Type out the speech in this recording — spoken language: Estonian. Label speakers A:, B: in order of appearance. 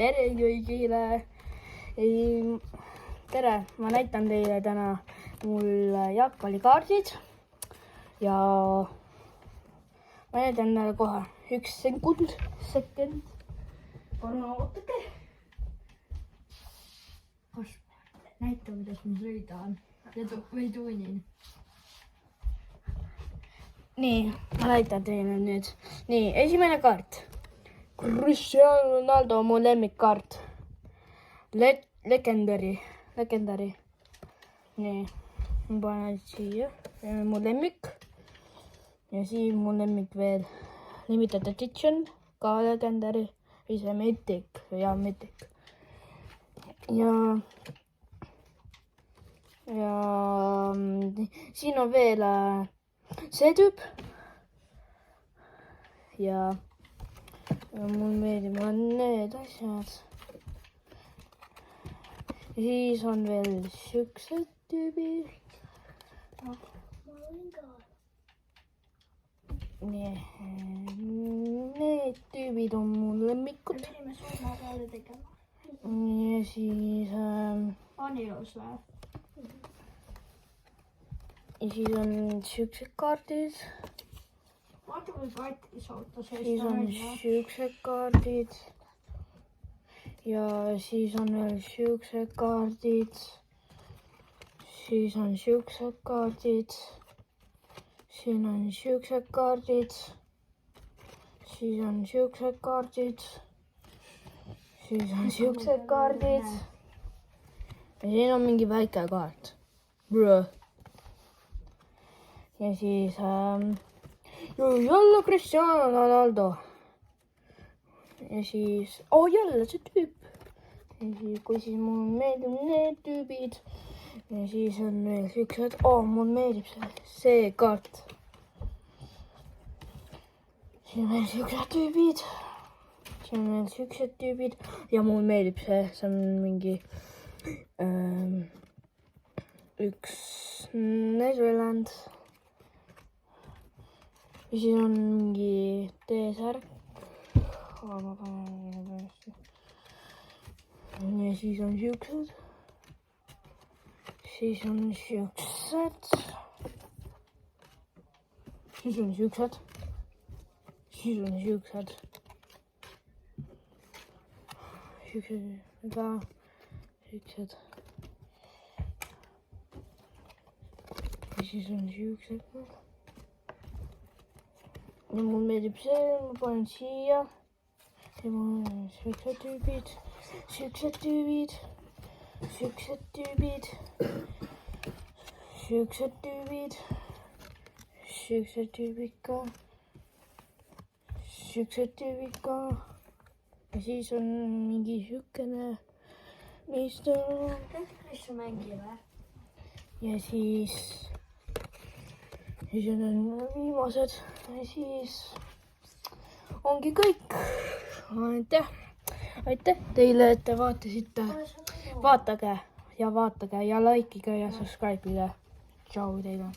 A: tere kõigile. Tere, ma näitan teile täna mul jalgpallikaardid ja ma näitan teile kohe üks sekund. Palun ootage. Näita, kuidas ma sõidan või tuunin. Nii, ma näitan teile nüüd. Nii, esimene kaart. Cristiano Ronaldo, mu lemmikkaart. Legendary. Nii, ma panen siia. Mu lemmik. Ja siin mu lemmik veel. Limited edition, ka legendary. Või see mythic. Ja mythic. Ja siin on veel see tüüp. Ja mul meeldivad need asjad. Ja siis on veel siuksed tüübid. Need tüübid on mul lemmikud. Ja siis
B: on ilus või?
A: ja siis on siuksed kaardid.
B: Vaata kui kattis auto seest
A: Siis on siuksed kaardid. Ja siis on veel siuksed kaardid. Siis on siuksed kaardid. Siin on siuksed kaardid. Siis on siuksed kaardid. Siis on siuksed kaardid. Ja siin on mingi väike kaart. Ja siis jälle Cristiano Ronaldo. Ja siis jälle see tüüp. Ja siis kui siis mul meeldib need tüübid. Ja siis on veel siuksed. Mul meeldib see kaart. Siin on veel siuksed tüübid. Siin on veel siuksed tüübid. Ja mul meeldib see on mingi üks Netherland. Ja siis on mingi T-särk. Ja siis on siuksed. Siis on siuksed. Siis on siuksed. Siis on siuksed. Siuksed ka. Siuksed. Ja siis on siuksed. Ja mul meeldib see, ma panen siia. Ja mul on siuksed tüübid. Siuksed tüübid. Siuksed tüübid. Siuksed tüübid. Siuksed tüübid ka. Siuksed tüübid ka. Ja siis on mingi siukene, mis ta on.
B: Mis sa mängime?
A: Ja siis on viimased. Ja siis ongi kõik. Aitäh teile, et te vaatasite. Vaatage ja likeige ja subscribe'ige. Tšau teile.